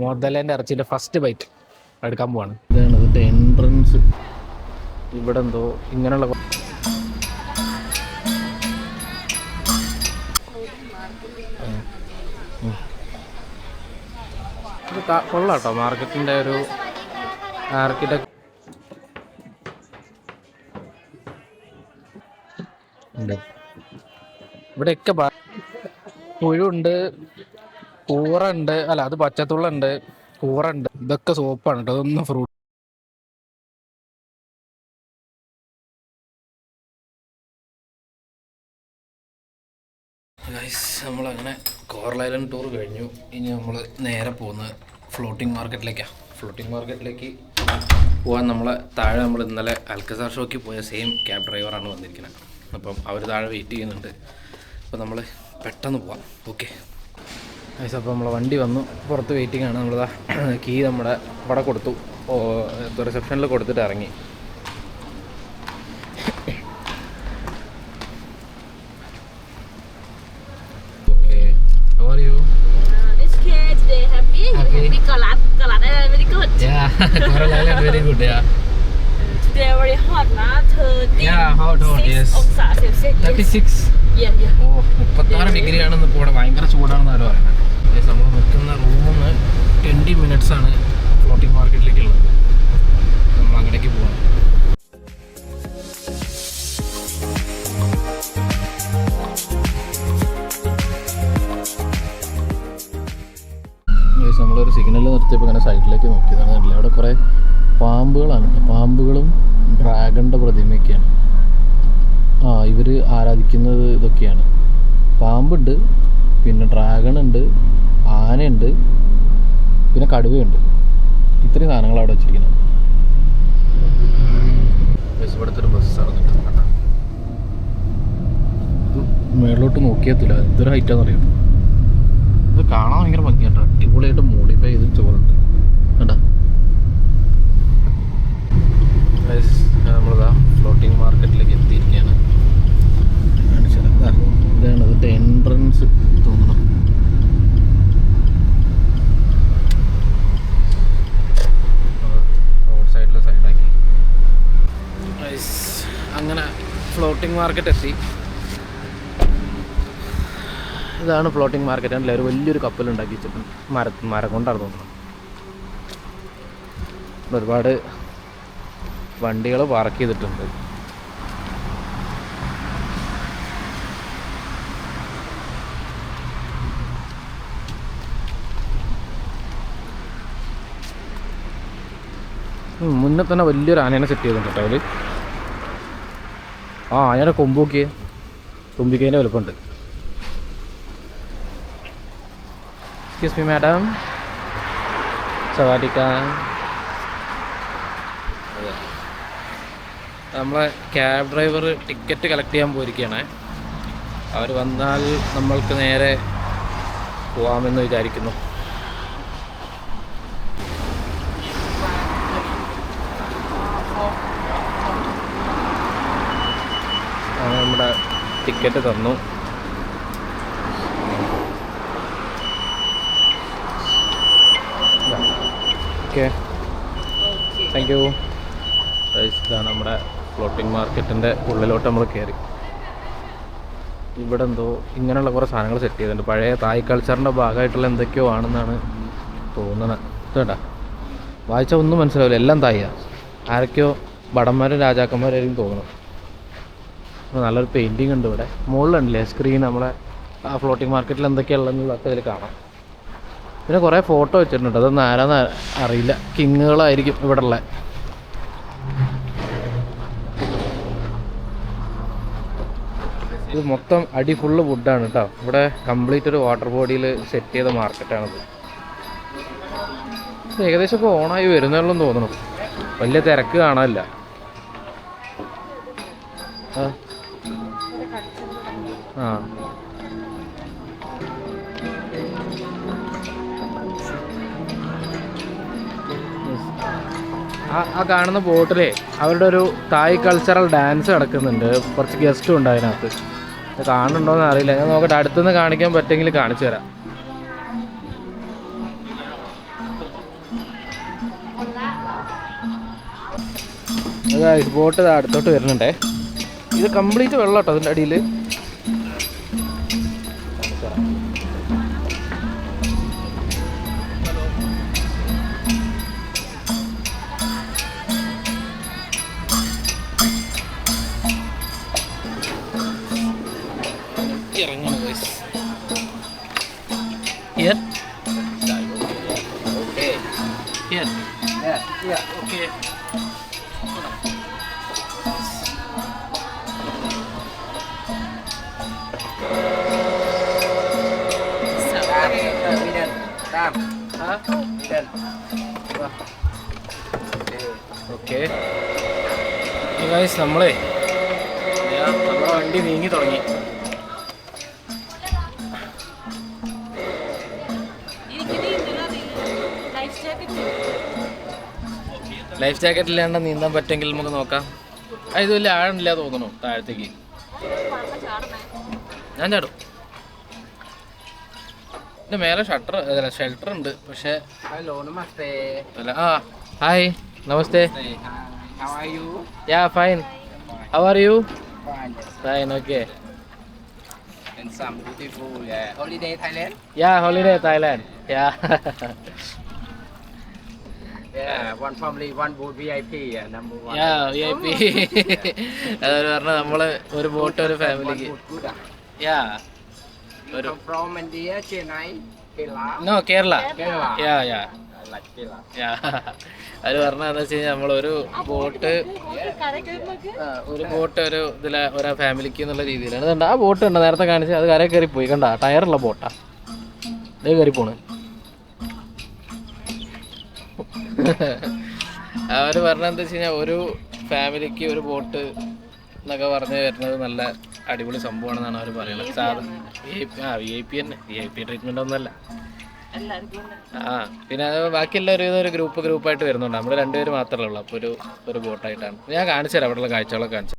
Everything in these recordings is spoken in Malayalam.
മുതലേൻ്റെ ഇറച്ചിൻ്റെ ഫസ്റ്റ് ബൈറ്റ് എടുക്കാൻ പോവാണ്. ഇതാണ് ഇതിൻ്റെ എൻട്രൻസ്. ഇവിടെ എന്തോ ഇങ്ങനെയുള്ള ഇത് കൊള്ളാം കേട്ടോ. മാർക്കറ്റിൻ്റെ ഒരു ആർക്കിടെക്ട് ഉണ്ട് ഇവിടെയൊക്കെ. പുഴുണ്ട്, കൂറുണ്ട്, അല്ല അത് പച്ചത്തുള്ളുണ്ട്, കൂറുണ്ട്. ഇതൊക്കെ സോപ്പാണ് കേട്ടോ. അതൊന്നും ഫ്രൂട്ട്. നമ്മളങ്ങനെ കോറൽ ഐലൻഡ് ടൂർ കഴിഞ്ഞു. ഇനി നമ്മൾ നേരെ പോകുന്നത് ഫ്ലോട്ടിംഗ് മാർക്കറ്റിലേക്കാണ്. ഫ്ലോട്ടിംഗ് മാർക്കറ്റിലേക്ക് പോകാൻ താഴെ നമ്മൾ ഇന്നലെ അൽക്കസാർ ഷോയ്ക്ക് പോയ സെയിം ക്യാബ് ഡ്രൈവറാണ് വന്നിരിക്കുന്നത്. അപ്പം അവർ താഴെ വെയിറ്റ് ചെയ്യുന്നുണ്ട്. അപ്പോൾ നമ്മൾ പെട്ടെന്ന് പോവാം. ഓക്കെ ഗൈസ്, അപ്പോൾ നമ്മളെ വണ്ടി വന്നു, പുറത്ത് വെയിറ്റിംഗ് ആണ്. നമ്മളിതാ കീ നമ്മുടെ ഇവിടെ കൊടുത്തു, റിസപ്ഷനിൽ കൊടുത്തിട്ട് ഇറങ്ങി. Okay, how are you? This kid today happy? Kalat Island very good. Yeah, Coral Island very good. Yeah. Today very hot, na 30. Yeah, hot, yes. 36. Yeah. Oh 36 degree ആണെന്ന്. ഇപ്പോൾ ഇവിടെ ഭയങ്കര ചൂടാണെന്ന് അവർ പറയുന്നത്. നമ്മൾ നിൽക്കുന്ന റൂമിൽ നിന്ന് 20 minutes ആണ് ഫ്ലോട്ടിംഗ് മാർക്കറ്റിലേക്കുള്ളത്. നമ്മൾ അങ്ങോട്ടേക്ക് പോകണം. നമ്മളൊരു സിഗ്നൽ നിർത്തിയപ്പോൾ ഇങ്ങനെ സൈഡിലേക്ക് നോക്കിയതാണ്. കണ്ടില്ല, അവിടെ കുറേ പാമ്പുകളാണ്. പാമ്പുകളും ഡ്രാഗണിൻ്റെ പ്രതിമയൊക്കെയാണ്. ഇവർ ആരാധിക്കുന്നത് ഇതൊക്കെയാണ്. പാമ്പുണ്ട്, പിന്നെ ഡ്രാഗൺ ഉണ്ട്, ആനയുണ്ട്, പിന്നെ കടുവയുണ്ട്. ഇത്രയും സാധനങ്ങൾ അവിടെ വെച്ചിരിക്കുന്നത്. ഇവിടുത്തെ ഒരു ബസ്സാണ്. ഇത് മേളിലോട്ട് നോക്കിയത്തില്ല, എന്തൊരു ഹൈറ്റാന്ന് അറിയാം. ഇത് കാണാൻ ഭയങ്കര ഭംഗിയാട്ടോ. അടിപൊളിയായിട്ട് മോഡിഫൈ ചെയ്ത് ചോറുണ്ട് കേട്ടോ. നമ്മളിതാ ഫ്ലോട്ടിംഗ് മാർക്കറ്റിലേക്ക് എത്തിയിരിക്കുകയാണ്. ഇതാണ് ഇതിൻ്റെ എൻട്രൻസ് തോന്നുന്നു. റോഡ് സൈഡാക്കി. അങ്ങനെ ഫ്ലോട്ടിംഗ് മാർക്കറ്റ് എത്തി. ഇതാണ് ഫ്ലോട്ടിംഗ് മാർക്കറ്റ്. അല്ല, ഒരു വലിയൊരു കപ്പലുണ്ടാക്കി വെച്ചിട്ടുണ്ട്. മരം കൊണ്ടാണ് തോന്നുന്നത്. ഒരുപാട് വണ്ടികൾ പാർക്ക് ചെയ്തിട്ടുണ്ട്. മുന്നേ തന്നെ വലിയൊരു ആനേനെ സെറ്റ് ചെയ്തിട്ടുണ്ട് കേട്ടോ അവർ. ആനയുടെ കൊമ്പൂക്കിയ തുമ്പിക്കതിൻ്റെ വലുപ്പമുണ്ട്. എക്സ്ക്യൂസ് മീ മാഡം, സവാരിക്ക. നമ്മളെ ക്യാബ് ഡ്രൈവർ ടിക്കറ്റ് കളക്ട് ചെയ്യാൻ പോയിരിക്കുകയാണ്. അവർ വന്നാൽ നമ്മൾക്ക് നേരെ പോകാമെന്ന് വിചാരിക്കുന്നു. നമ്മുടെ ടിക്കറ്റ് തന്നു. Okay, thank you. ഇതാണ് നമ്മുടെ ഫ്ലോട്ടിംഗ് മാർക്കറ്റിൻ്റെ ഉള്ളിലോട്ട് നമ്മൾ കയറി. ഇവിടെ എന്തോ ഇങ്ങനെയുള്ള കുറേ സാധനങ്ങൾ സെറ്റ് ചെയ്തിട്ടുണ്ട്. പഴയ തായ് കൾച്ചറിൻ്റെ ഭാഗമായിട്ടുള്ള എന്തൊക്കെയോ ആണെന്നാണ് തോന്നുന്നത്. കേട്ടാ, വായിച്ചാൽ ഒന്നും മനസ്സിലാവില്ല, എല്ലാം തായിയാണ്. ആരൊക്കെയോ ഭടന്മാരും രാജാക്കന്മാരായിരിക്കും തോന്നുന്നു. നല്ലൊരു പെയിൻറ്റിങ് ഉണ്ട് ഇവിടെ. മുകളിലുണ്ടല്ലേ സ്ക്രീൻ, നമ്മളെ ആ ഫ്ലോട്ടിംഗ് മാർക്കറ്റിൽ എന്തൊക്കെയുള്ളതെന്നുള്ളതൊക്കെ ഇതിൽ കാണാം. പിന്നെ കുറേ ഫോട്ടോ വെച്ചിട്ടുണ്ട്. അതൊന്നും ആരാന്ന് അറിയില്ല, കിങ്ങുകളായിരിക്കും ഇവിടെ ഉള്ള. ഇത് മൊത്തം അടി ഫുള്ള് വുഡാണ് കേട്ടോ. ഇവിടെ കംപ്ലീറ്റ് ഒരു വാട്ടർ ബോഡിയിൽ സെറ്റ് ചെയ്ത മാർക്കറ്റാണിത്. ഏകദേശം ഇപ്പോൾ ഓണായി വരുന്നുള്ളൂ തോന്നുന്നു. വലിയ തിരക്ക് കാണാനില്ല. ആ കാണുന്ന ബോട്ടിലേ അവരുടെ ഒരു തായ് കൾച്ചറൽ ഡാൻസ് നടക്കുന്നുണ്ട്. കുറച്ച് ഗസ്റ്റും ഉണ്ട് അതിനകത്ത്. കാണുന്നുണ്ടോയെന്ന് അറിയില്ല, ഞാൻ നോക്കട്ടെ. അടുത്തുനിന്ന് കാണിക്കാൻ പറ്റുമെങ്കിൽ കാണിച്ചു തരാം. ബോട്ട് അടുത്തോട്ട് വരുന്നുണ്ടേ. ഇത് കംപ്ലീറ്റ് വെള്ളം കേട്ടോ അതിൻ്റെ അടിയിൽ. ഇറങ്ങണം guys. Here? Okay. Here? Yeah. Okay. Okay guys, നമ്മളെ നമ്മുടെ വണ്ടി നീങ്ങി തുടങ്ങി. ലൈഫ് ജാക്കറ്റ് ഇല്ലാണ്ട് നീന്താൻ പറ്റുമെങ്കിൽ നമുക്ക് നോക്കാം. ഇത് വലിയ ആഴമില്ല തോന്നണു താഴത്തേക്ക്. ഞാൻ ചാടും. ഇതിൻ്റെ മേലെ ഷെൽട്ടർ ഉണ്ട്. പക്ഷേ Hello, namaste. അല്ല. Hi, namaste. How are you? Yeah, fine. How are you? Fine. Fine, okay. And some beautiful holiday Thailand. Yeah, holiday Thailand. Yeah. One family, one boat VIP, number one. Yeah, VIP. അതൊരു പറഞ്ഞാൽ നമ്മള് ഒരു ബോട്ട് ഒരു ഫാമിലിക്ക്. Good. Yeah. You come from India, Chennai, Kerala. No, Kerala. Kerala. Yeah yeah I like Kerala. Yeah. അത് പറഞ്ഞാൽ എന്താ വെച്ച് കഴിഞ്ഞാൽ നമ്മളൊരു ബോട്ട് ഒരു ഇതിലെ ഒരു ഫാമിലിക്ക് എന്നുള്ള രീതിയിലാണ്. ഇതുണ്ട് ആ ബോട്ട് ഉണ്ട് നേരത്തെ കാണിച്ച്, അത് കരയിൽ കയറി പോയി. കണ്ട ടയറുള്ള ബോട്ടാ, ഇത് കയറി പോണ്. അവർ പറഞ്ഞെന്താ വെച്ച് കഴിഞ്ഞാൽ ഒരു ഫാമിലിക്ക് ഒരു ബോട്ട് എന്നൊക്കെ പറഞ്ഞ് വരുന്നത് നല്ല അടിപൊളി സംഭവമാണെന്നാണ് അവർ പറയുന്നത്. VIP തന്നെ, VIP ട്രീറ്റ്മെൻ്റ് ഒന്നുമല്ല. പിന്നെ അത് ബാക്കിയെല്ലാം ഒരു ഗ്രൂപ്പായിട്ട് വരുന്നുണ്ട്. നമ്മൾ രണ്ടുപേര് മാത്രമേ ഉള്ളൂ. അപ്പോൾ ഒരു ബോട്ടായിട്ടാണ്. ഞാൻ കാണിച്ചു തരാം, അവിടെയുള്ള കാഴ്ചകളൊക്കെ കാണിച്ചു.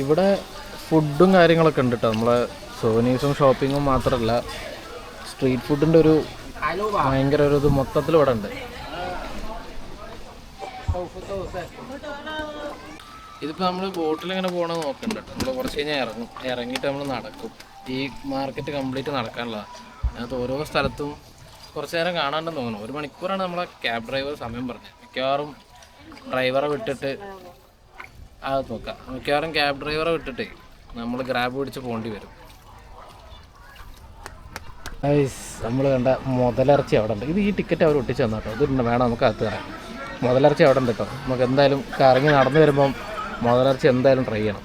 ഇവിടെ ഫുഡും കാര്യങ്ങളൊക്കെ ഉണ്ട് കേട്ടോ. നമ്മളെ സോനീസും ഷോപ്പിങ്ങും മാത്രമല്ല, സ്ട്രീറ്റ് ഫുഡിൻ്റെ ഒരു ഭയങ്കര ഒരു ഇത് മൊത്തത്തിൽ ഇവിടെ ഉണ്ട്. ഇതിപ്പോൾ നമ്മൾ ബോട്ടിലിങ്ങനെ പോകണമെന്ന് നോക്കണ്ട. നമ്മൾ കുറച്ച് കഴിഞ്ഞാൽ ഇറങ്ങിയിട്ട് നമ്മൾ നടക്കും. ഈ മാർക്കറ്റ് കംപ്ലീറ്റ് നടക്കാനുള്ളതാണ്. അതിനകത്ത് ഓരോ സ്ഥലത്തും കുറച്ച് നേരം കാണാണ്ടെന്ന് തോന്നുന്നു. 1 മണിക്കൂറാണ് നമ്മളെ ക്യാബ് ഡ്രൈവർ സമയം പറഞ്ഞത്. മിക്കവാറും ഡ്രൈവറെ വിട്ടിട്ട് മിക്കവാറും ക്യാബ് ഡ്രൈവറെ വിട്ടിട്ട് നമ്മൾ ഗ്രാബ് പിടിച്ച് പോകേണ്ടി വരും. നമ്മൾ കണ്ട മുതലിറച്ചി അവിടെ ഉണ്ട്. ഇത് ഈ ടിക്കറ്റ് അവർ ഒട്ടിച്ച് തന്നു കേട്ടോ. ഇത് വേണം നമുക്ക് അകത്ത് കയറാൻ. മുതലിറച്ചി അവിടെ ഉണ്ട് കേട്ടോ. നമുക്ക് എന്തായാലും കറങ്ങി നടന്നു വരുമ്പം മുതലിറച്ചി എന്തായാലും ട്രൈ ചെയ്യണം.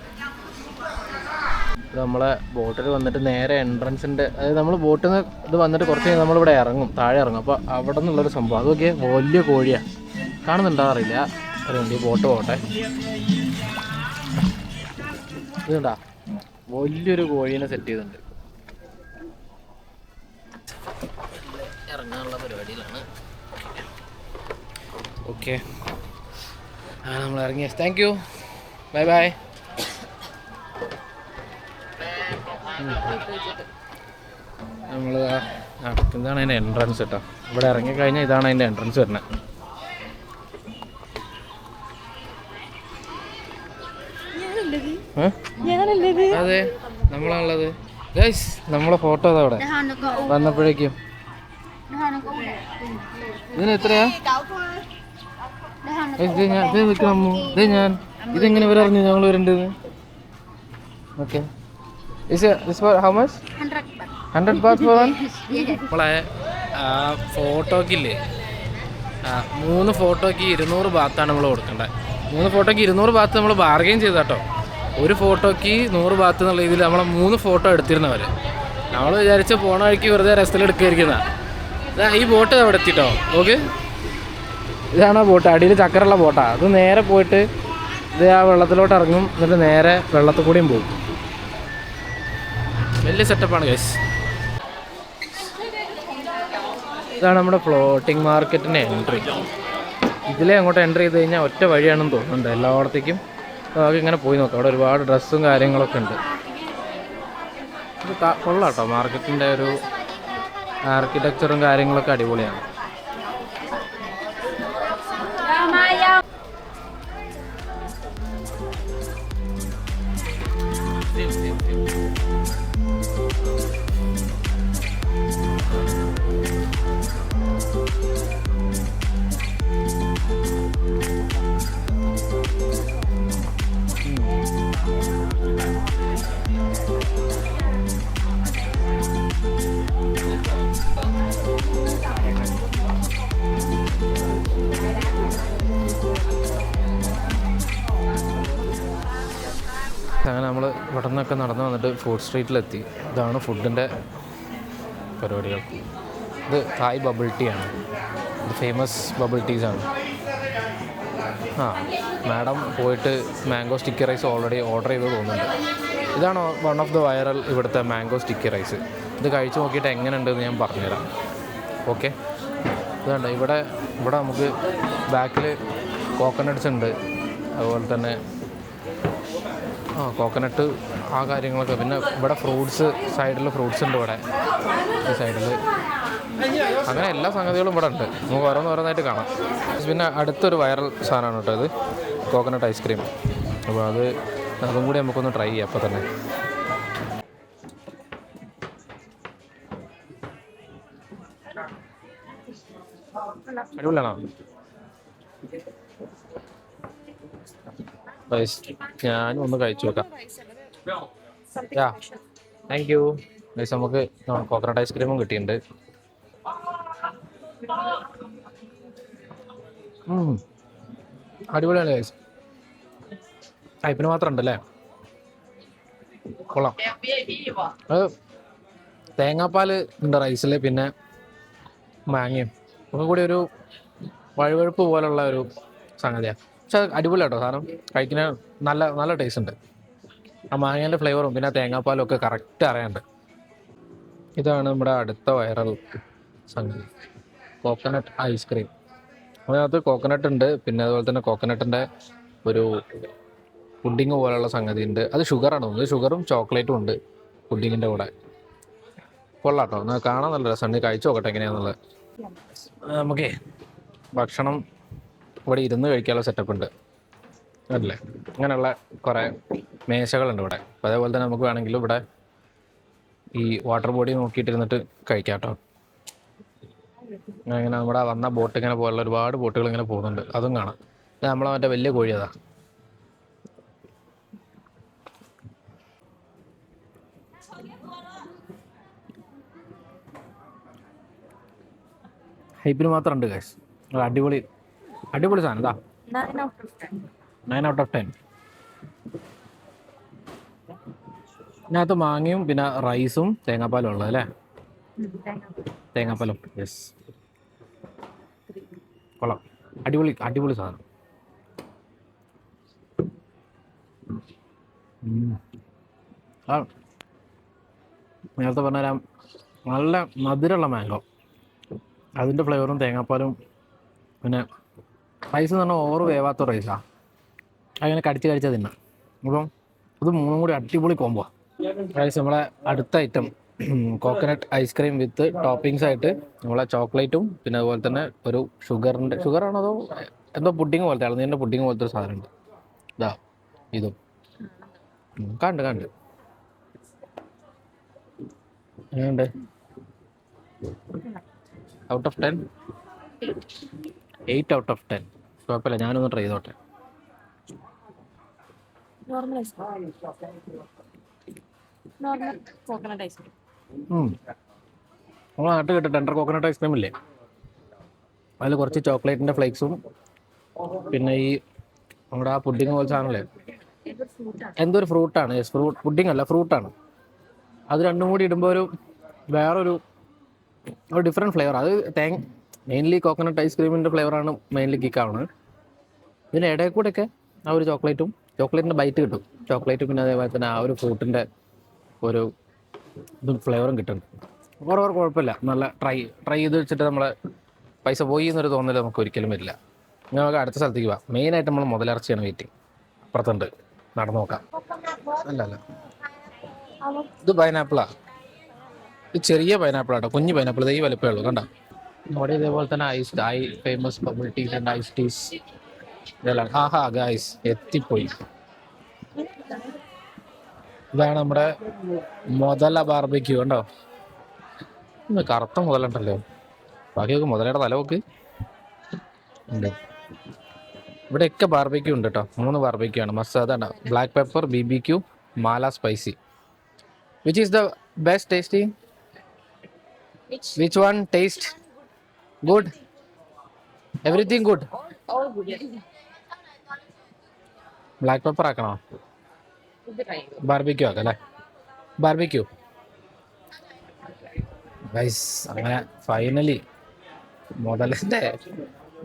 ഇത് നമ്മളെ ബോട്ടിൽ വന്നിട്ട് നേരെ എൻട്രൻസിൻ്റെ, അതായത് നമ്മൾ ബോട്ടിൽ നിന്ന് ഇത് വന്നിട്ട് കുറച്ച് കഴിഞ്ഞാൽ നമ്മളിവിടെ ഇറങ്ങും, താഴെ ഇറങ്ങും. അപ്പോൾ അവിടെ നിന്നുള്ളൊരു സംഭവം അതൊക്കെ വലിയ കോഴിയാണ്. കാണുന്നുണ്ടാകാറില്ല. അതുകൊണ്ട് ഈ ബോട്ട് പോട്ടെ. ഇതുണ്ടാ വലിയൊരു കോഴീനെ സെറ്റ് ചെയ്തിട്ടുണ്ട്. ഇറങ്ങാനുള്ള പരിപാടിയിലാണ്. ഓക്കെ, നമ്മൾ ഇറങ്ങിയ. Thank you, bye bye. നമ്മൾ ഇതാണ് അതിൻ്റെ എൻട്രൻസ് കേട്ടോ. ഇവിടെ ഇറങ്ങിക്കഴിഞ്ഞാൽ ഇതാണ് അതിൻ്റെ എൻട്രൻസ് വരുന്നത്. അതെ, നമ്മളാണുള്ളത് ഗൈസ്. നമ്മളെ ഫോട്ടോ അതാ അവിടെ വന്നപ്പോഴേക്കും. ഇതിന് എത്രയാ? ഇതെങ്ങനെ ഇവർ അറിഞ്ഞു ഞങ്ങൾ വരേണ്ടത്? Okay, how much? 100 baht for one? നമ്മളെ ഫോട്ടോക്കില്ലേ, 3 ഫോട്ടോയ്ക്ക് 200 ബാത്താണ് നമ്മൾ കൊടുക്കേണ്ടത്. 3 ഫോട്ടോയ്ക്ക് 200 ബാത്ത് നമ്മൾ ബാർഗെയിൻ ചെയ്താട്ടോ. ഒരു ഫോട്ടോയ്ക്ക് 100 ബാത്ത് എന്നുള്ള രീതിയിൽ നമ്മളെ 3 ഫോട്ടോ എടുത്തിരുന്നവർ. നമ്മൾ വിചാരിച്ച് പോണ വഴിക്ക് വെറുതെ രസത്തിലെടുക്കുകയായിരിക്കുന്ന. ഈ ബോട്ട് അവിടെ എത്തിട്ടോ ഓക്കെ. ഇതാണ് ആ ബോട്ട്, അടിയിൽ ചക്കരയുള്ള ബോട്ടാണ്. അത് നേരെ പോയിട്ട് ഇത് ആ വെള്ളത്തിലോട്ട് ഇറങ്ങും, എന്നിട്ട് നേരെ വെള്ളത്തിൽ കൂടിയും പോകും. വലിയ സെറ്റപ്പാണ് ഗൈസ്. ഇതാണ് നമ്മുടെ ഫ്ലോട്ടിംഗ് മാർക്കറ്റിൻ്റെ എൻട്രി. ഇതിലേ അങ്ങോട്ട് എൻട്രി ചെയ്ത് കഴിഞ്ഞാൽ ഒറ്റ വഴിയാണെന്ന് തോന്നുന്നുണ്ട് എല്ലായിടത്തേക്കും. നമുക്ക് ഇങ്ങനെ പോയി നോക്കാം. അവിടെ ഒരുപാട് ഡ്രസ്സും കാര്യങ്ങളൊക്കെ ഉണ്ട്. ഇത് കൊള്ളാം കേട്ടോ, മാർക്കറ്റിൻ്റെ ഒരു ആർക്കിടെക്ചറും കാര്യങ്ങളൊക്കെ അടിപൊളിയാണ്. അങ്ങനെ നമ്മൾ ഇവിടെ നിന്നൊക്കെ നടന്ന് വന്നിട്ട് ഫുഡ് സ്ട്രീറ്റിലെത്തി. ഇതാണ് ഫുഡിൻ്റെ പരിപാടികൾ. ഇത് തായ് ബബിൾ ടീ ആണ്. ഇത് ഫേമസ് ബബിൾ ടീസാണ്. മാഡം പോയിട്ട് mango sticky rice already order ചെയ്ത് തോന്നുന്നുണ്ട്. ഇതാണ് വൺ ഓഫ് ദ വൈറൽ ഇവിടുത്തെ മാംഗോ സ്റ്റിക്കി റൈസ്. ഇത് കഴിച്ച് നോക്കിയിട്ട് എങ്ങനെയുണ്ടെന്ന് ഞാൻ പറഞ്ഞുതരാം. ഓക്കെ, ഇതുണ്ട്. ഇവിടെ നമുക്ക് ബാക്കിൽ കോക്കനട്ട്സ് ഉണ്ട്, അതുപോലെ തന്നെ കോക്കനട്ട് ആ കാര്യങ്ങളൊക്കെ. പിന്നെ ഇവിടെ ഫ്രൂട്ട്സ്, സൈഡിൽ ഫ്രൂട്ട്സ് ഉണ്ട് ഇവിടെ ഈ സൈഡിൽ. അങ്ങനെ എല്ലാ സംഗതികളും ഇവിടെ ഉണ്ട്. നമുക്ക് ഓരോന്നായിട്ട് കാണാം. പിന്നെ അടുത്തൊരു വൈറൽ സാധനമാണ് കേട്ടോ ഇത്, കോക്കനട്ട് ഐസ്ക്രീം. അപ്പോൾ അതും കൂടി നമുക്കൊന്ന് ട്രൈ ചെയ്യാം അപ്പോൾ തന്നെ. അടിപൊളിയാണോ? ഞാനും ഒന്ന് കഴിച്ചു നോക്കാം. Thank you. നമുക്ക് കോക്കനട്ട് ഐസ്ക്രീമും കിട്ടിയിട്ടുണ്ട്. അടിപൊളിയാണ് ഗൈസ്. ടൈപ്പിന് മാത്രം ഉണ്ടല്ലേ, കൊള്ളാം. അത് തേങ്ങാപ്പാൽ ഉണ്ട് റൈസിൽ, പിന്നെ മാങ്ങയും ഒക്കെ കൂടി ഒരു വഴുവഴുപ്പ് പോലുള്ള ഒരു സംഗതിയാണ്. പക്ഷെ അത് അടിപൊളിയാട്ടോ സാധനം. കഴിക്കുന്ന നല്ല ടേസ്റ്റ് ഉണ്ട്. ആ മാങ്ങേൻ്റെ ഫ്ലേവറും പിന്നെ തേങ്ങാപ്പാലും ഒക്കെ കറക്റ്റ് അറിയാണ്ട്. ഇതാണ് നമ്മുടെ അടുത്ത വൈറൽ സംഗതി, കോക്കനട്ട് ഐസ്ക്രീം. അതിനകത്ത് കോക്കനട്ട് ഉണ്ട്, പിന്നെ അതുപോലെ തന്നെ കോക്കനട്ടിൻ്റെ ഒരു പുഡിങ് പോലുള്ള സംഗതി ഉണ്ട്. അത് ഷുഗറാണ് തോന്നുന്നത്. ഷുഗറും ചോക്ലേറ്റും ഉണ്ട് പുഡിങ്ങിൻ്റെ കൂടെ. കൊള്ളാട്ടോ, കാണാൻ നല്ല രസമുണ്ട്. കഴിച്ചു നോക്കട്ടെ എങ്ങനെയാണെന്നുള്ളത്. നമുക്കേ ഭക്ഷണം ഇവിടെ ഇരുന്ന് കഴിക്കാനുള്ള സെറ്റപ്പ് ഉണ്ട് അല്ലേ. അങ്ങനെയുള്ള കുറേ മേശകളുണ്ട് ഇവിടെ. അപ്പോൾ അതേപോലെ തന്നെ നമുക്ക് വേണമെങ്കിലും ഇവിടെ ഈ വാട്ടർ ബോഡി നോക്കിയിട്ടിരുന്നിട്ട് കഴിക്കാം കേട്ടോ. ഇങ്ങനെ നമ്മുടെ വന്ന ബോട്ട് ഇങ്ങനെ പോലുള്ള ഒരുപാട് ബോട്ടുകൾ ഇങ്ങനെ പോകുന്നുണ്ട്, അതും കാണാം. ഇത് നമ്മളെ മറ്റേ വലിയ കോഴി അതാ. ഹൈപ്പിന് മാത്രം ഉണ്ട് ഗൈസ്. അടിപൊളി സാധനം. ഇതാ 9 out of 10. ഇതിനകത്ത് മാങ്ങയും പിന്നെ റൈസും തേങ്ങാപ്പാലും ഉള്ളത് അല്ലേ. തേങ്ങാപ്പാലും യെസ്, കൊള്ളാം. അടിപൊളി സാധനം. നേരത്തെ പറഞ്ഞുതരാം, നല്ല മധുരമുള്ള മാംഗോ, അതിൻ്റെ ഫ്ലേവറും തേങ്ങാപ്പാലും. പിന്നെ റൈസ് എന്ന് പറഞ്ഞാൽ ഓവർ വേവാത്ത റൈസാണ്, അങ്ങനെ കടിച്ച് തിന്നാം. അപ്പം ഇത് മൂന്നും കൂടി അടിപൊളി കോംബോ. റൈസ് നമ്മളെ അടുത്ത ഐറ്റം കോക്കനട്ട് ഐസ്ക്രീം വിത്ത് ടോപ്പിങ്സ് ആയിട്ട് നമ്മളെ ചോക്ലേറ്റും പിന്നെ അതുപോലെ തന്നെ ഒരു ഷുഗറാണോ അതോ എന്തോ പുഡിങ് പോലത്തെ ഇളനീരിൻ്റെ പുഡിങ് പോലത്തെ ഒരു സാധനമുണ്ട്. ഇതാ ഇതും കണ്ട് എങ്ങനെയുണ്ട്? Out of 10 8 out of 10. കുഴപ്പമില്ല, ഞാനൊന്ന് ട്രൈ ചെയ്തോട്ടെ. Normal coconut ice cream. നമ്മൾ നാട്ടിൽ കിട്ടും ടെൻഡർ കോക്കനട്ട് ഐസ്ക്രീം ഇല്ലേ, അതിൽ കുറച്ച് ചോക്ലേറ്റിൻ്റെ ഫ്ലേക്സും പിന്നെ ഈ നമ്മുടെ ആ പുഡിങ് പോലെ സാധനമല്ലേ, എന്തൊരു ഫ്രൂട്ടാണ്. പുഡിങ് അല്ല, ഫ്രൂട്ടാണ്. അത് രണ്ടും കൂടി ഇടുമ്പോൾ വേറൊരു ഒരു ഡിഫറെൻറ്റ് ഫ്ലേവർ. അത് മെയിൻലി കോക്കനട്ട് ഐസ്ക്രീമിൻ്റെ ഫ്ലേവറാണ് മെയിൻലി കിക്കാവുന്നത്. ഇതിൻ്റെ ഇടയിൽ കൂടെയൊക്കെ ആ ഒരു ചോക്ലേറ്റിൻ്റെ ബൈറ്റ് കിട്ടും. ചോക്ലേറ്റ് പിന്നെ അതേപോലെ തന്നെ ആ ഒരു ഫ്രൂട്ടിൻ്റെ ഒരു ഇതും ഫ്ലേവറും കിട്ടുന്നുണ്ട്. ഓരോ കുഴപ്പമില്ല. നല്ല ട്രൈ ചെയ്ത് വെച്ചിട്ട് നമ്മളെ പൈസ പോയി എന്നൊരു തോന്നൽ നമുക്ക് ഒരിക്കലും വരില്ല. ഇനി നമുക്ക് അടുത്ത സ്ഥലത്തേക്ക് പോവാം. മെയിനായിട്ട് നമ്മൾ മുതലിറച്ചിയാണ് വെയിറ്റിംഗ്. അപ്പുറത്തുണ്ട്, നടന്നു നോക്കാം. അല്ല ഇത് പൈനാപ്പിളാണ്. ഇത് ചെറിയ പൈനാപ്പിളാട്ടോ, കുഞ്ഞ് പൈനാപ്പിൾ. ഇത് ഈ വലുപ്പമേ ഉള്ളൂ. കണ്ടോ? ഇവിടെ ഇതേപോലെ തന്നെ famous bubble teas and ice teas ഇതെല്ലാം. ആഹാ ഗൈസ്, എത്തിപ്പോയി. ഇതാണ് നമ്മുടെ മുതല ബാർബിക്യൂ. കണ്ടോ? കറുത്ത മുതലുണ്ടല്ലോ. ബാക്കിയൊക്കെ മുതലയുടെ തലവൊക്കെ ഉണ്ട്. ഇവിടെയൊക്കെ ബാർബിക്യൂ ഉണ്ട് കേട്ടോ. 3 ബാർബിക്യൂ ആണ്. മസാല, ബ്ലാക്ക് പെപ്പർ, BBQ, മാല spicy. Which is the best tasty? Which one taste good? Everything good? All good. Black pepper ആക്കണോ? ബാർബിക്യൂ ആക്കാം അല്ലേ? Barbecue guys. അങ്ങനെ ഫൈനലി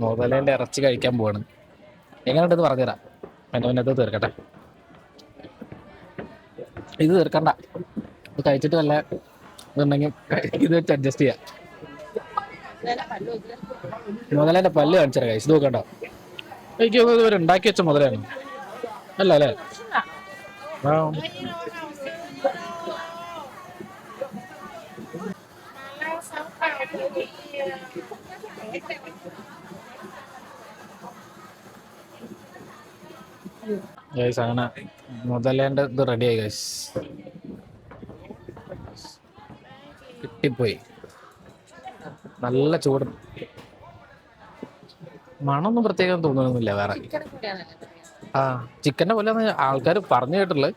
മുതലേൻ്റെ ഇറച്ചി കഴിക്കാൻ പോവാണ്. എങ്ങനെയുണ്ടെന്ന് പറഞ്ഞുതരാം. എൻ്റെ മുന്നത്ത് തീർക്കട്ടെ. ഇത് തീർക്കണ്ട, ഇത് കഴിച്ചിട്ട് വല്ല ഇതുണ്ടെങ്കിൽ ഇത് വെച്ച് അഡ്ജസ്റ്റ് ചെയ്യാം. മുതലേൻ്റെ പല്ല് കാണിച്ചാൽ ഗൈസ്. ഇത് നോക്കണ്ട. എനിക്ക് തോന്നുന്നത് ഇവർ ഉണ്ടാക്കി വെച്ച മുതലാണ് അല്ല അല്ലേ? ആ ഗൈസ്, അങ്ങനെ മുതലേൻ്റെ ഇത് റെഡിയായി ഗൈസ്. കിട്ടിപ്പോയി. നല്ല ചൂട്. മണമൊന്നും പ്രത്യേകം തോന്നുന്നില്ല വേറെ. ആ ചിക്കൻ്റെ പോലെ ആൾക്കാർ പറഞ്ഞു കേട്ടുള്ളത്.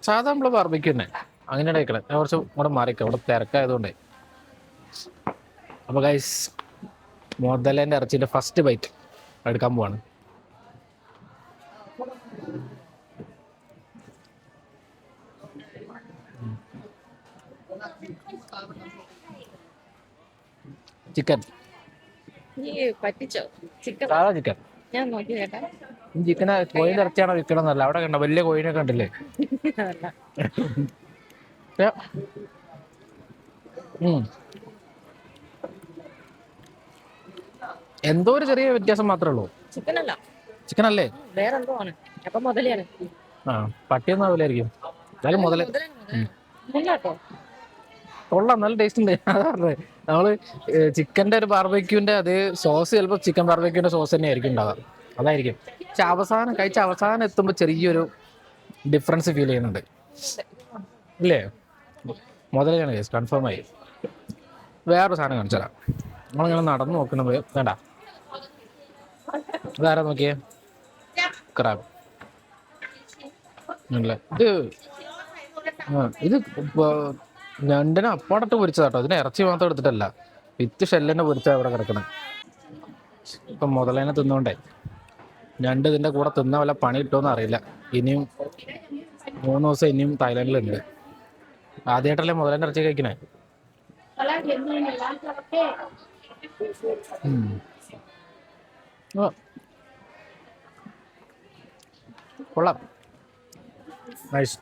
സാധാ നമ്മള് ബാർബിക്യൂ തന്നെ അങ്ങനെ കഴിക്കണേ. കുറച്ച് ഇവിടെ മാറിക്കാം, ഇവിടെ തിരക്കായതുകൊണ്ടേ. അപ്പോൾ ഗൈസ്, മുതലേൻ്റെ ഇറച്ചിൻ്റെ ഫസ്റ്റ് ബൈറ്റ് എടുക്കാൻ പോവാണ്. ചിക്കൻ, സാധാ ചിക്കൻ. ചിക്കനെ കോഴിൻ്റെ ഇറച്ചിയാണോ വിൽക്കണമെന്നല്ല. അവിടെ കണ്ടോ വലിയ കോഴിനെ കണ്ടില്ലേ? എന്തോ ഒരു ചെറിയ വ്യത്യാസം മാത്രമേ ഉള്ളൂ. ചിക്കൻ അല്ലേ? ആ പട്ടിയൊന്നും ആവില്ലായിരിക്കും. എന്നാലും മുതലേ കൊള്ളാം, നല്ല ടേസ്റ്റ് ഉണ്ട്. അതാ പറഞ്ഞത്. നമ്മള് ചിക്കൻ്റെ ഒരു ബാർബിക്യൂവിൻ്റെ അതേ സോസ് ചിലപ്പോൾ ചിക്കൻ ബാർബിക്യൂവിൻ്റെ സോസ് തന്നെ ആയിരിക്കും ഉണ്ടാവുക. അതായിരിക്കും. പക്ഷെ അവസാനം എത്തുമ്പോൾ ചെറിയൊരു ഡിഫറൻസ് ഫീൽ ചെയ്യുന്നുണ്ട് ഇല്ലേ? മുതലാണ് കേസ്, കൺഫേം ആയി. വേറൊരു സാധനം കാണിച്ചാലാ. നമ്മളിങ്ങനെ നടന്നു നോക്കുന്നത് വേണ്ട. ഇതാരാ നോക്കിയേ? ക്രാബ്. ഇത് ഞണ്ടിനെ അപ്പാടട്ട് പൊരിച്ചതാട്ടോ. ഇതിനെ ഇറച്ചി മാത്രം എടുത്തിട്ടല്ല, വിത്ത് ഷെല്ലിനെ പൊരിച്ചാൽ ഇവിടെ കിടക്കണം. ഇപ്പം മുതലേനെ തിന്നോണ്ടേ ഞണ്ട് ഇതിൻ്റെ കൂടെ തിന്ന വല്ല പണി കിട്ടുമെന്ന് അറിയില്ല. ഇനിയും 3 ദിവസം ഇനിയും തായ്ലാൻഡിലുണ്ട്. ആദ്യമായിട്ടല്ലേ മുതലേൻ്റെ ഇറച്ചി കഴിക്കണേ. കൊള്ളാം, നൈസ്.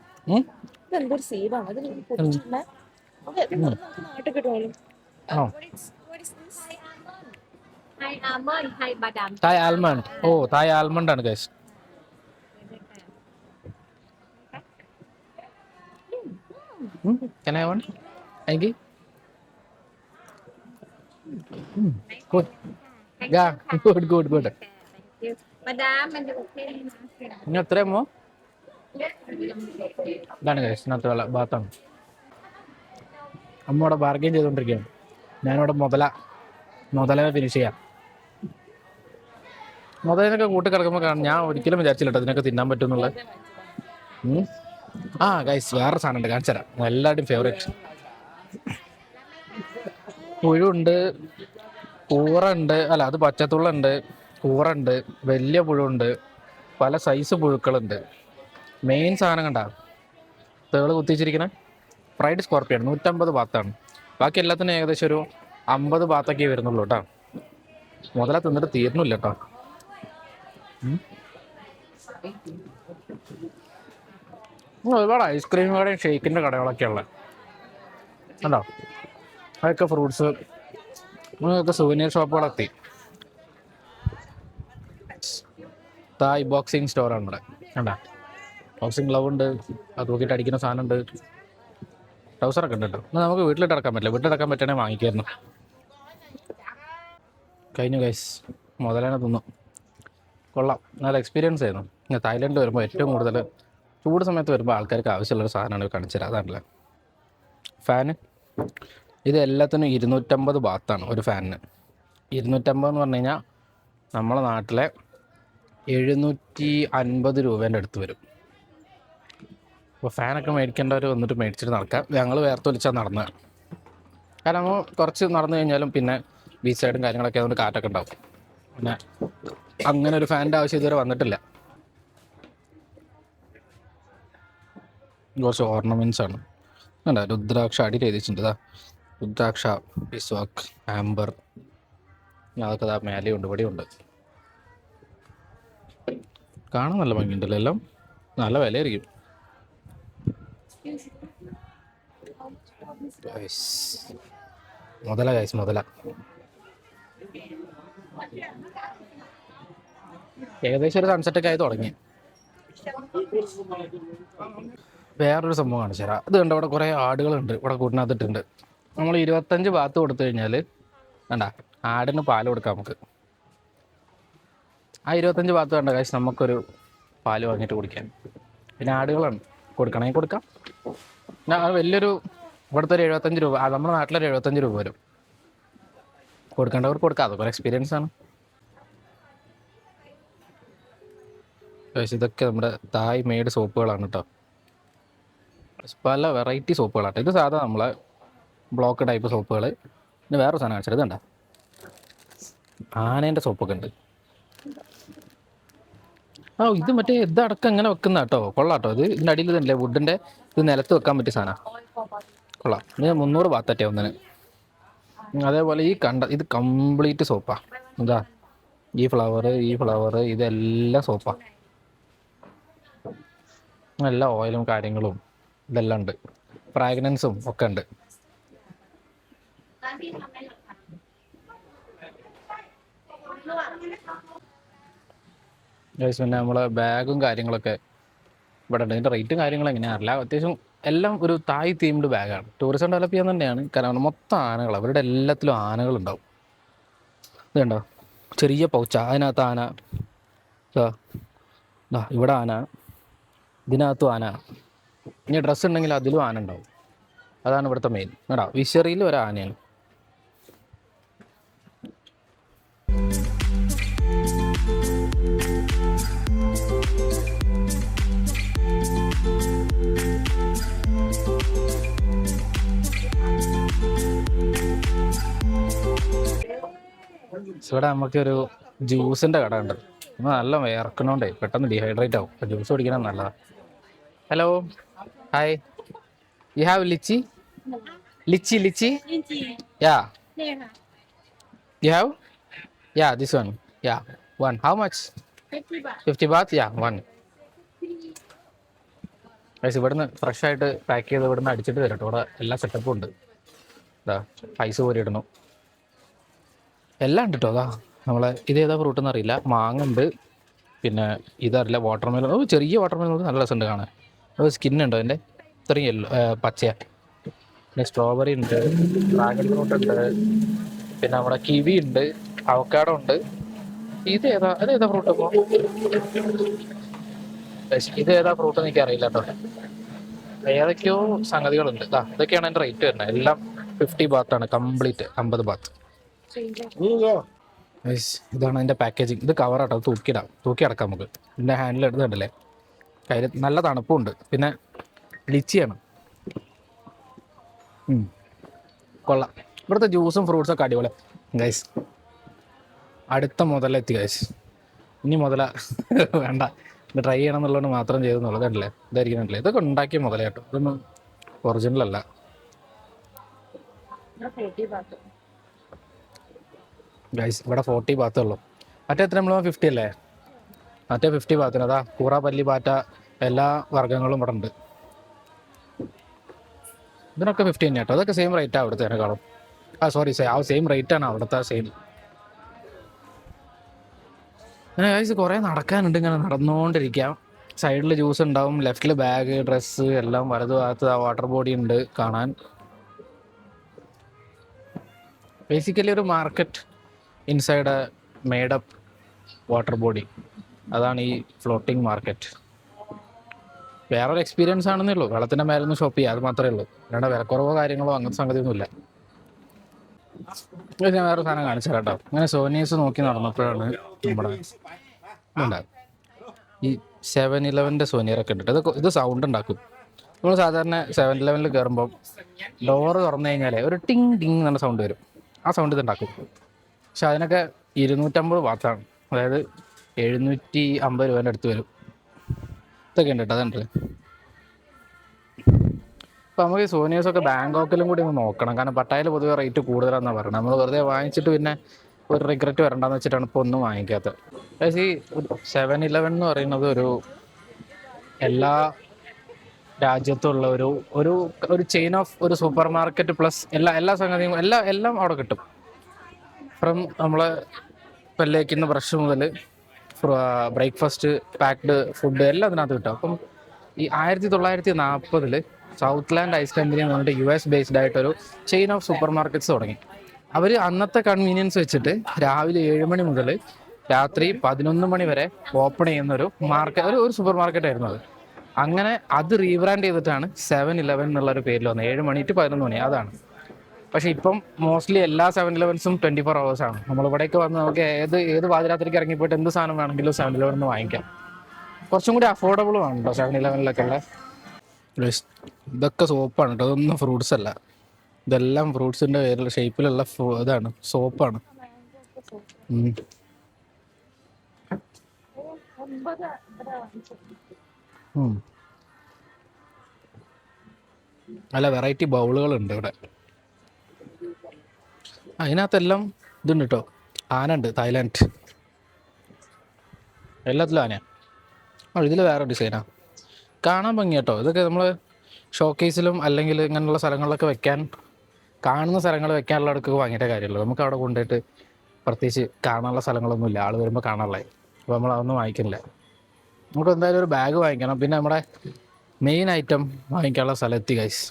തായ് ആൽമണ്ട്. ഓ, തായ് ആൽമണ്ട് ആണ് guys. Can I have one? Thank you. Good. Yeah, good. ഇനി എത്രയുമോ ഇതാണ് ഗൈസ്. ഇന്നത്തെ വില ഭാഗത്താണ്. അമ്മ ഇവിടെ ബാർഗെയിൻ ചെയ്തുകൊണ്ടിരിക്കുകയാണ്. ഞാനിവിടെ മുതലനെ ഫിനിഷ് ചെയ്യാം. മുതലിനൊക്കെ കൂട്ടി കിടക്കുമ്പോൾ ഞാൻ ഒരിക്കലും വിചാരിച്ചില്ല കേട്ടോ ഇതിനൊക്കെ തിന്നാൻ പറ്റും എന്നുള്ളത്. ആ ഗൈസ്, വേറെ സാധനം ഉണ്ട്, കാണിച്ചു തരാം. എല്ലാവരുടെയും ഫേവറേറ്റ്. പുഴുണ്ട്, കൂറുണ്ട്, അല്ല അത് പച്ചത്തുള്ളുണ്ട്, കൂറുണ്ട്, വലിയ പുഴുണ്ട്, പല സൈസ് പുഴുക്കളുണ്ട്. മെയിൻ സാധനം കണ്ട തേള് കുത്തിച്ചിരിക്കണേ, ഫ്രൈഡ് സ്കോർപ്പിയാണ് 150 ബാത്താണ്. ബാക്കി എല്ലാത്തിനും ഏകദേശം ഒരു 50 ബാത്തൊക്കെ വരുന്നുള്ളൂ കേട്ടോ. മുതല തിന്നിട്ട് തീർന്നില്ല കേട്ടോ. ഒരുപാട് ഐസ്ക്രീം കടയും ഷേക്കിൻ്റെ കടകളൊക്കെ ഉള്ളത് കണ്ടോ. അതൊക്കെ ഫ്രൂട്ട്സ്, അതൊക്കെ സുവനീർ ഷോപ്പുകളെത്തി. തായ് ബോക്സിങ് സ്റ്റോറാണ് ഇവിടെ കണ്ടാ. ബോക്സിങ് ഗ്ലൗ ഉണ്ട്, അത് നോക്കിയിട്ട് അടിക്കുന്ന സാധനം ഉണ്ട്, ട്രൗസറൊക്കെ ഉണ്ട് കേട്ടോ. എന്നാൽ നമുക്ക് വീട്ടിലിട്ട് ഇറക്കാൻ പറ്റില്ല, വീട്ടിലിറക്കാൻ പറ്റുകയാണെങ്കിൽ വാങ്ങിക്കായിരുന്നു. കഴിഞ്ഞു ഗൈസ്, മുതലേനെ തിന്നു. കൊള്ളാം, നല്ല എക്സ്പീരിയൻസ് ആയിരുന്നു. ഞാൻ തായ്ലൻഡിൽ വരുമ്പോൾ ഏറ്റവും കൂടുതൽ ചൂട് സമയത്ത് വരുമ്പോൾ ആൾക്കാർക്ക് ആവശ്യമുള്ളൊരു സാധനമാണ് കാണിച്ചു തരാം. അതാണല്ലേ ഫാന്. ഇത് എല്ലാത്തിനും 250 ബാത്താണ് ഒരു ഫാനിന്. 250 എന്ന് പറഞ്ഞു കഴിഞ്ഞാൽ നമ്മളെ നാട്ടിലെ 750 രൂപേൻ്റെ അടുത്ത് വരും. അപ്പോൾ ഫാനൊക്കെ മേടിക്കേണ്ടവർ വന്നിട്ട് മേടിച്ചിട്ട് നടക്കാം. ഞങ്ങൾ വേർത്തൊലിച്ചാൽ നടന്നത്, കാരണം കുറച്ച് നടന്നു കഴിഞ്ഞാലും പിന്നെ ബീച്ച് സൈഡും കാര്യങ്ങളൊക്കെ അതുകൊണ്ട് കാറ്റൊക്കെ ഉണ്ടാവും. പിന്നെ അങ്ങനെ ഒരു ഫാനിൻ്റെ ആവശ്യം ഇതുവരെ വന്നിട്ടില്ല. കുറച്ച് ഓർണമെൻറ്റ്സ് ആണ് കണ്ടോ. രുദ്രാക്ഷ അടിയിൽ എഴുതിച്ചിട്ടുണ്ട്. ഇതാ രുദ്രാക്ഷ, പിസ്വാക്ക്, ആംബർ, അതൊക്കെ ഇതാ മേലെയുണ്ട്, ഇവിടെയുണ്ട്. കാണാൻ നല്ല ഭംഗിയുണ്ടല്ലോ, എല്ലാം നല്ല വിലയായിരിക്കും. മുതല ഗൈസ്, മുതല ഏകദേശം ഒരു സൺസെറ്റൊക്കെ ആയി തുടങ്ങി. വേറൊരു സംഭവം കാണിച്ചു തരാം. ഇത് കണ്ടോ, ഇവിടെ കുറേ ആടുകളുണ്ട്, ഇവിടെ കൂട്ടിനകത്തിട്ടുണ്ട്. നമ്മൾ 25 ബാത്ത് കൊടുത്തു കഴിഞ്ഞാൽ വേണ്ട ആടിന് പാൽ കൊടുക്കാം നമുക്ക്. ആ 25 ബാത്ത് വേണ്ട കാശ് നമുക്കൊരു പാല് വാങ്ങിയിട്ട് കുടിക്കാൻ. പിന്നെ ആടുകളാണ്, കൊടുക്കണമെങ്കിൽ കൊടുക്കാം. പിന്നെ അത് വലിയൊരു ഇവിടുത്തെ ഒരു 75 രൂപ, നമ്മുടെ നാട്ടിലൊരു 75 രൂപ വരും. കൊടുക്കേണ്ടവർക്ക് കൊടുക്കാം, അതൊക്കെ ഒരു എക്സ്പീരിയൻസ് ആണ്. ഇതൊക്കെ നമ്മുടെ തായ് മെയ്ഡ് സോപ്പുകളാണ് കേട്ടോ. പല വെറൈറ്റി സോപ്പുകളാട്ടോ. ഇത് സാധാ നമ്മളെ ബ്ലോക്ക് ടൈപ്പ് സോപ്പുകൾ. പിന്നെ വേറൊരു സാധനം കാണിച്ചത് ഇതുണ്ട, ആനേൻ്റെ സോപ്പൊക്കെ ഉണ്ട്. ഇത് മറ്റേ ഇതടക്കം ഇങ്ങനെ വെക്കുന്ന കേട്ടോ, കൊള്ളാട്ടോ. ഇത് ഇതിൻ്റെ അടിയിൽ ഇതല്ലേ വുഡിൻ്റെ, ഇത് നിലത്ത് വെക്കാൻ പറ്റിയ സാധനം, കൊള്ളാം. ഇത് 300 ബാത്തറ്റേ ഒന്നിന്. അതേപോലെ ഈ ഇത് കംപ്ലീറ്റ് സോപ്പാണ്. എന്താ ഈ ഫ്ലവർ ഇതെല്ലാം സോപ്പാണ്. എല്ലാ ഓയിലും കാര്യങ്ങളും ഇതെല്ലാം ഉണ്ട്, ഫ്രാഗ്രൻസും ഒക്കെ ഉണ്ട്. പിന്നെ നമ്മളെ ബാഗും കാര്യങ്ങളൊക്കെ ഇവിടെ ഉണ്ട്. ഇതിൻ്റെ റേറ്റും കാര്യങ്ങളും എങ്ങനെയാണല്ല, അത്യാവശ്യം എല്ലാം ഒരു തായ് തീംഡ് ബാഗാണ്. ടൂറിസം ഡെവലപ്പ് ചെയ്യാൻ തന്നെയാണ്, കാരണം മൊത്തം ആനകൾ, അവരുടെ എല്ലാത്തിലും ആനകളുണ്ടാവും. ഇത് കണ്ടോ, ചെറിയ പൗച്ച, അതിനകത്ത് ആന, ഇവിടെ ആന, ഇതിനകത്തും ആന. ഇനി ഡ്രസ്സ് ഉണ്ടെങ്കിൽ അതിലും ആന ഉണ്ടാവും. അതാണ് ഇവിടുത്തെ മെയിൻ കേട്ടോ. വിശറിയിൽ ഒരു ആനയാണ്. ഇവിടെ നമുക്കൊരു ജ്യൂസിൻ്റെ കട ഉണ്ട്. നല്ല വിയർക്കണോണ്ടേ പെട്ടെന്ന് ഡീഹൈഡ്രേറ്റ് ആവും. അപ്പോൾ ജ്യൂസ് കുടിക്കണം നല്ലതാണ്. Hello, hi, you have litchi? Litchi yeah, you have? Yeah, this one. Yeah, one. How much? 50 baht. Yeah, one. ഇവിടുന്ന് ഫ്രഷ് ആയിട്ട് പാക്ക് ചെയ്ത് ഇവിടുന്ന് അടിച്ചിട്ട് തരട്ടോ. ഇവിടെ എല്ലാ സെറ്റപ്പും ഉണ്ട്. ഇതാ ഐസ് കോരി ഇടണം, എല്ലാം ഉണ്ട് കേട്ടോ. അതാ നമ്മളെ ഇതേതാ ഫ്രൂട്ട് എന്നറിയില്ല, മാങ്ങ ഉണ്ട്. പിന്നെ ഇതറിയില്ല, വാട്ടർമെലൺ. ചെറിയ വാട്ടർമെലൺ നല്ല രസമുണ്ട് കാണാൻ. സ്കിന്നുണ്ടോ അതിൻ്റെ, ഇത്രയും യെല്ലോ പച്ചയാണ്. പിന്നെ സ്ട്രോബെറി ഉണ്ട്, ഡ്രാഗൺ ഫ്രൂട്ട് ഉണ്ട്, പിന്നെ നമ്മുടെ കിവി ഉണ്ട്, അവക്കാഡോ ഉണ്ട്. അതേതാ ഫ്രൂട്ട്? ഇപ്പോൾ ഇതേതാ ഫ്രൂട്ട് എനിക്ക് അറിയില്ല കേട്ടോ. ഏതൊക്കെയോ സംഗതികളുണ്ട്. ഇതൊക്കെയാണ് എൻ്റെ റേറ്റ് വരുന്നത്. എല്ലാം 50 ബാത്താണ് കംപ്ലീറ്റ്, 50 ബാത്ത്. ഇതാണ് അതിൻ്റെ പാക്കേജിങ്. ഇത് കവറാട്ടോ, തൂക്കി അടക്കാം നമുക്ക്. ഇതിൻ്റെ ഹാൻഡിൽ എടുത്തുണ്ടല്ലേ, കയ്യിൽ നല്ല തണുപ്പുണ്ട്. പിന്നെ ലിച്ചിയാണ്, കൊള്ളാം. ഇവിടുത്തെ ജ്യൂസും ഫ്രൂട്ട്സൊക്കെ അടിപൊളി ഗൈസ്. അടുത്ത മുതലെത്തി ഗൈസ്. ഇനി മുതല വേണ്ട, ഇത് ട്രൈ ചെയ്യണം എന്നുള്ളതുകൊണ്ട് മാത്രം ചെയ്തെന്നുള്ളത് കണ്ടില്ലേ. ഇതായിരിക്കുന്നില്ലേ, ഇതൊക്കെ ഉണ്ടാക്കിയ മുതല കേട്ടോ. ഇതൊന്നും ഒറിജിനൽ അല്ല. ഗൈസ് ഇവിടെ 40 ബാത്തേ ഉള്ളൂ. മറ്റേ എത്ര നമ്മൾ 50 അല്ലേ? മറ്റേ 50 ബാത്തിന്. അതാ കൂറ, പല്ലി, പാറ്റ എല്ലാ വർഗ്ഗങ്ങളും ഇവിടെ ഉണ്ട്. ഇതിനൊക്കെ 50 തന്നെ കേട്ടോ. അതൊക്കെ സെയിം റേറ്റാണ് അവിടുത്തേക്കാളും. സോറി, സെയിം റേറ്റാണ് അവിടുത്തെ സെയിം. അങ്ങനെ ഗൈസ് കുറേ നടക്കാനുണ്ട്. ഇങ്ങനെ നടന്നുകൊണ്ടിരിക്കാം. സൈഡിൽ ജ്യൂസ് ഉണ്ടാവും, ലെഫ്റ്റിൽ ബാഗ്, ഡ്രസ്സ് എല്ലാം. വലതു ഭാഗത്ത് വാട്ടർ ബോഡി ഉണ്ട് കാണാൻ. ബേസിക്കലി ഒരു market inside made up water body. അതാണ് ഈ ഫ്ലോട്ടിംഗ് മാർക്കറ്റ്. വേറൊരു എക്സ്പീരിയൻസ് ആണെന്നേ ഉള്ളൂ. വെള്ളത്തിൻ്റെ മേലൊന്ന് ഷോപ്പ് ചെയ്യുക, അത് മാത്രമേ ഉള്ളൂ. അല്ലാണ്ട് വിലക്കുറവോ കാര്യങ്ങളോ അങ്ങനത്തെ സംഗതിയൊന്നുമില്ല. ഞാൻ വേറെ സാധനം കാണിച്ചു തരാം കേട്ടോ. അങ്ങനെ സോനീസ് നോക്കി നടന്നപ്പോഴാണ് നമ്മുടെ ഉണ്ടാകും ഈ 7-Eleven സോനിയറൊക്കെ ഉണ്ട്. ഇത് സൗണ്ട് ഉണ്ടാക്കും. നമ്മൾ സാധാരണ 7-Eleven കയറുമ്പോൾ ഡോറ് തുറന്നു കഴിഞ്ഞാൽ ഒരു ടിങ് ടിങ് എന്നുള്ള സൗണ്ട് വരും. ആ സൗണ്ട് ഇത് ഉണ്ടാക്കും. പക്ഷെ അതിനൊക്കെ 250 വാത്താണ്. അതായത് 750 രൂപേൻ്റെ അടുത്ത് വരും. ഇതൊക്കെ ഉണ്ട് കേട്ടോ. അതുണ്ട്. അപ്പോൾ നമുക്ക് ഈ സോനിയസൊക്കെ ബാങ്കോക്കിലും കൂടി ഒന്ന് നോക്കണം. കാരണം പട്ടായയിൽ പൊതുവെ റേറ്റ് കൂടുതലാണെന്നാണ് പറയുന്നത്. നമ്മൾ വെറുതെ വാങ്ങിച്ചിട്ട് പിന്നെ ഒരു റിഗ്രറ്റ് വരണ്ടെന്ന് വെച്ചിട്ടാണ് ഇപ്പോൾ ഒന്നും വാങ്ങിക്കാത്തത്. പക്ഷേ ഈ 7-Eleven എന്ന് പറയുന്നത് എല്ലാ രാജ്യത്തുള്ള ഒരു ചെയിൻ ഓഫ് ഒരു സൂപ്പർ മാർക്കറ്റ് പ്ലസ് എല്ലാ സംഗതിയും എല്ലാം അവിടെ കിട്ടും. ഫ്രം നമ്മൾ പല്ലേക്കുന്ന ബ്രഷ് മുതൽ ബ്രേക്ക്ഫാസ്റ്റ്, പാക്ഡ് ഫുഡ് എല്ലാം അതിനകത്ത് കിട്ടും. അപ്പം ഈ 1940 സൗത്ത് ലാൻഡ് ഐസ് കമ്പനി എന്ന് പറഞ്ഞിട്ട് US ബേസ്ഡ് ആയിട്ടൊരു ചെയിൻ ഓഫ് സൂപ്പർ മാർക്കറ്റ്സ് തുടങ്ങി. അവർ അന്നത്തെ കൺവീനിയൻസ് വെച്ചിട്ട് രാവിലെ 7 മണി മുതൽ രാത്രി 11 മണി വരെ ഓപ്പൺ ചെയ്യുന്ന ഒരു സൂപ്പർ മാർക്കറ്റ് ആയിരുന്നു അത്. അങ്ങനെ അത് റീബ്രാൻഡ് ചെയ്തിട്ടാണ് 7-Eleven എന്നുള്ളൊരു പേരിൽ വന്നത്. 7 മണി to 11 മണി അതാണ്. പക്ഷേ ഇപ്പം മോസ്റ്റ്ലി എല്ലാ 7-Elevenസും 24 hours ആണ്. നമ്മളിവിടേക്ക് വന്ന് നമുക്ക് ഏത് പാതിരാത്രിക്ക് ഇറങ്ങിപ്പോയിട്ട് എന്ത് സാധനം വേണമെങ്കിലും 7-Eleven വാങ്ങിക്കാം. കുറച്ചും കൂടി അഫോർഡബിളും ആണ് കേട്ടോ 7-Elevenലൊക്കെ ഉള്ള. ഇതൊക്കെ സോപ്പാണ് കേട്ടോ. അതൊന്നും ഫ്രൂട്ട്സ് അല്ല. ഇതെല്ലാം ഫ്രൂട്ട്സിൻ്റെ പേരിൽ ഷേപ്പിലുള്ള ഇതാണ്, സോപ്പാണ്. നല്ല വെറൈറ്റി ബൗളുകളുണ്ട് ഇവിടെ. അതിനകത്തെല്ലാം ഇതുണ്ട് കേട്ടോ. ആന ഉണ്ട്, തായ്ലാൻഡ്. എല്ലാത്തിലും ആനയാണ്. ഇതിൽ വേറെ ഡിസൈനാണ്. കാണാൻ ഭംഗി കേട്ടോ. ഇതൊക്കെ നമ്മൾ ഷോക്കേസിലും അല്ലെങ്കിൽ ഇങ്ങനെയുള്ള സ്ഥലങ്ങളിലൊക്കെ കാണുന്ന സ്ഥലങ്ങൾ വെക്കാനുള്ള അടുക്കൊക്കെ വാങ്ങിയിട്ടേ കാര്യമുള്ളൂ. നമുക്ക് അവിടെ കൊണ്ടുപോയിട്ട് പ്രത്യേകിച്ച് കാണാനുള്ള സ്ഥലങ്ങളൊന്നുമില്ല. ആൾ വരുമ്പോൾ കാണാനുള്ളത്. അപ്പോൾ നമ്മൾ അതൊന്നും വാങ്ങിക്കുന്നില്ല. നമുക്ക് എന്തായാലും ഒരു ബാഗ് വാങ്ങിക്കണം. പിന്നെ നമ്മുടെ മെയിൻ ഐറ്റം വാങ്ങിക്കാനുള്ള സ്ഥലം എത്തി ഗൈസ്.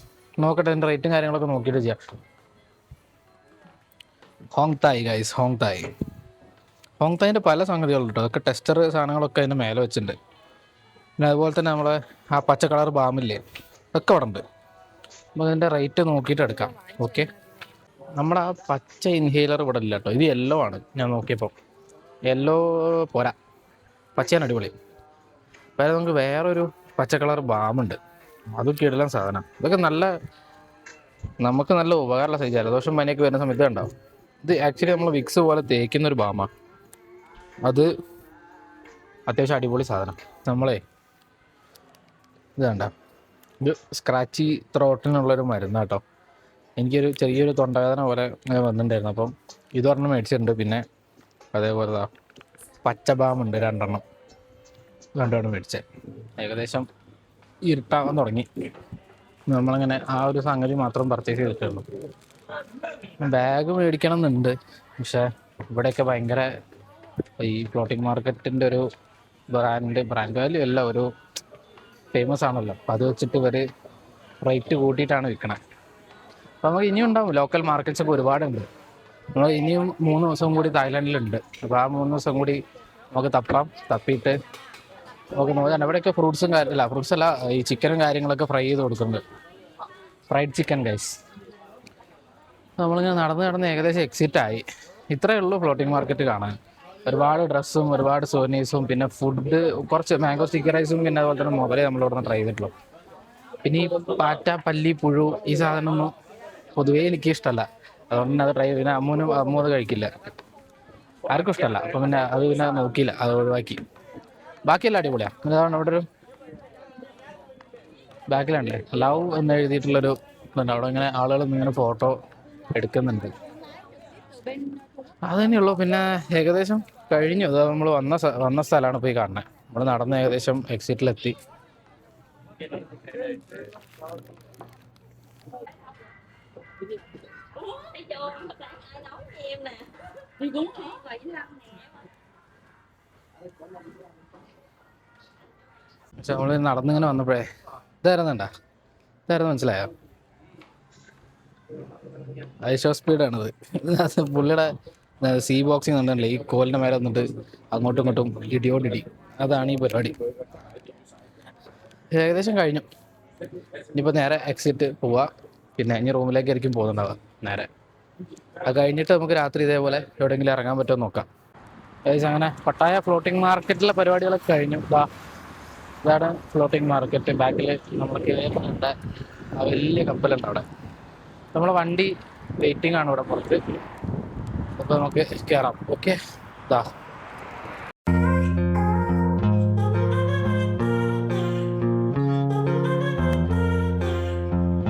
നോക്കട്ടെ, അതിൻ്റെ റേറ്റും കാര്യങ്ങളൊക്കെ നോക്കിയിട്ട് ചെയ്യാം. ഹോങ് തായ് ഗൈസ്, ഹോങ് തായിൻ്റെ പല സംഗതികളുണ്ട് കേട്ടോ. അതൊക്കെ ടെസ്റ്റർ സാധനങ്ങളൊക്കെ അതിൻ്റെ മേലെ വെച്ചിട്ടുണ്ട്. പിന്നെ അതുപോലെ തന്നെ നമ്മളെ ആ പച്ച കളർ ബാമില്ലേ, അതൊക്കെ അവിടെ ഉണ്ട്. അപ്പോൾ അതിൻ്റെ റേറ്റ് നോക്കിയിട്ട് എടുക്കാം. ഓക്കെ, നമ്മുടെ ആ പച്ച ഇൻഹേലർ ഇവിടെ ഇല്ല കേട്ടോ. ഇത് യെല്ലോ ആണ്. ഞാൻ നോക്കിയപ്പോൾ യെല്ലോ പോരാ, പച്ചയാണ് അടിപൊളി. വേറെ നമുക്ക് വേറൊരു പച്ച കളർ ബാമുണ്ട്. അതൊക്കെ ഇടലാൻ സാധനം. ഇതൊക്കെ നമുക്ക് നല്ല ഉപകാരമുള്ള സൈസ്. ജലദോഷം പനിയൊക്കെ വരുന്ന സമയത്ത് ഉണ്ടാവും. ഇത് ആക്ച്വലി നമ്മൾ വിക്സ് പോലെ തേക്കുന്നൊരു ബാമാണ്. അത് അത്യാവശ്യം അടിപൊളി സാധനം. ഇത് വേണ്ട, ഇത് സ്ക്രാച്ചി ത്രോട്ടിനുള്ളൊരു മരുന്ന് കേട്ടോ. എനിക്കൊരു ചെറിയൊരു തൊണ്ടവേദന പോലെ വന്നിട്ടുണ്ടായിരുന്നു. അപ്പം ഇതൊരെണ്ണം മേടിച്ചിട്ടുണ്ട്. പിന്നെ അതേപോലെ പച്ച ബാമുണ്ട്, 2 രണ്ടെണ്ണം മേടിച്ചത്. ഏകദേശം ഇരുട്ടാകാൻ തുടങ്ങി. നമ്മളങ്ങനെ ആ ഒരു സംഗതി മാത്രം പർച്ചേസ് ചെയ്തിട്ടുള്ളൂ. ബാഗ് മേടിക്കണം എന്നുണ്ട്. പക്ഷേ ഇവിടെയൊക്കെ ഭയങ്കര ഈ ഫ്ലോട്ടിംഗ് മാർക്കറ്റിൻ്റെ ഒരു ബ്രാൻഡ് വാല്യൂ അല്ല, ഒരു ഫേമസ് ആണല്ലോ. അപ്പം അത് വെച്ചിട്ട് ഇവർ റേറ്റ് കൂട്ടിയിട്ടാണ് വിൽക്കണത്. അപ്പോൾ നമുക്ക് ഇനിയും ഉണ്ടാവും. ലോക്കൽ മാർക്കറ്റ്സ് ഒക്കെ ഒരുപാടുണ്ട്. നമ്മൾ ഇനിയും 3 ദിവസം കൂടി തായ്ലാൻഡിലുണ്ട്. അപ്പോൾ ആ 3 ദിവസം കൂടി നമുക്ക് തപ്പിയിട്ട് നമുക്ക് നോക്കാം. ഇവിടെയൊക്കെ ഫ്രൂട്ട്സ് അല്ല, ഈ ചിക്കനും കാര്യങ്ങളൊക്കെ ഫ്രൈ ചെയ്ത് കൊടുക്കുന്നുണ്ട്. Fried chicken guys. നമ്മളിങ്ങനെ നടന്ന് ഏകദേശം എക്സിറ്റായി. ഇത്രയേ ഉള്ളൂ ഫ്ലോട്ടിംഗ് മാർക്കറ്റ് കാണാൻ. ഒരുപാട് ഡ്രസ്സും ഒരുപാട് സോനീസും പിന്നെ ഫുഡ്, കുറച്ച് മാംഗോ സ്റ്റിക്കി റൈസും പിന്നെ അതുപോലെ തന്നെ മുതലേ നമ്മളിവിടെ ട്രൈ ചെയ്തിട്ടുള്ളൂ. പിന്നെ ഈ പാറ്റ, പല്ലി, പുഴു ഈ സാധനമൊന്നും പൊതുവേ എനിക്ക് ഇഷ്ടമല്ല. അതുകൊണ്ട് തന്നെ അത് ട്രൈ ചെയ്ത്. പിന്നെ അമ്മു അത് കഴിക്കില്ല, ആർക്കും ഇഷ്ടമല്ല. അപ്പം പിന്നെ അത് നോക്കിയില്ല, അത് ഒഴിവാക്കി. ബാക്കിയെല്ലാം അടിപൊളിയാണ്. അതാണ് ഇവിടെ ബാക്കിലുണ്ട് ലവ് എന്ന് എഴുതിയിട്ടുള്ളൊരു ഇതുണ്ട്. അവിടെ ഇങ്ങനെ ആളുകൾ ഇങ്ങനെ ഫോട്ടോ എടുക്കുന്നുണ്ട്. അത് തന്നെയുള്ളൂ. പിന്നെ ഏകദേശം കഴിഞ്ഞു. അത് നമ്മൾ വന്ന സ്ഥലമാണ് പോയി കാണുന്നത്. നമ്മൾ നടന്ന് ഏകദേശം എക്സിറ്റിലെത്തി. പക്ഷെ നമ്മൾ നടന്നിങ്ങനെ വന്നപ്പോഴേ ഇതായിരുന്നുണ്ടാ, ഇതായിരുന്നു മനസ്സിലായോ? ഐഷോ സ്പീഡാണിത്. ഇതിനകത്ത് പുള്ളിയുടെ സീ ബോക്സിങ് ഉണ്ടല്ലേ, ഈ കോലിൻ്റെ മേലെ വന്നിട്ട് അങ്ങോട്ടും ഇങ്ങോട്ടും ഇടിയോടിടി. അതാണ് ഈ പരിപാടി. ഏകദേശം കഴിഞ്ഞു. ഇനിയിപ്പോൾ നേരെ എക്സിറ്റ് പോവുക. പിന്നെ ഇനി റൂമിലേക്കായിരിക്കും പോകുന്നുണ്ടാവുക നേരെ. അത് കഴിഞ്ഞിട്ട് നമുക്ക് രാത്രി ഇതേപോലെ എവിടെയെങ്കിലും ഇറങ്ങാൻ പറ്റുമോ നോക്കാം. ഏകദേശം അങ്ങനെ പട്ടായ ഫ്ലോട്ടിംഗ് മാർക്കറ്റിലെ പരിപാടികളൊക്കെ കഴിഞ്ഞു. ഇതാണ് ഫ്ലോട്ടിംഗ് മാർക്കറ്റ്. ബാക്കിൽ നമ്മൾ കേരളത്തിൻ്റെ ആ വലിയ കപ്പലുണ്ട് അവിടെ. നമ്മളെ വണ്ടി വെയിറ്റിംഗ് ആണ് ഇവിടെ പുറത്ത്. അപ്പോൾ നമുക്ക് കയറാം. ഓക്കെ.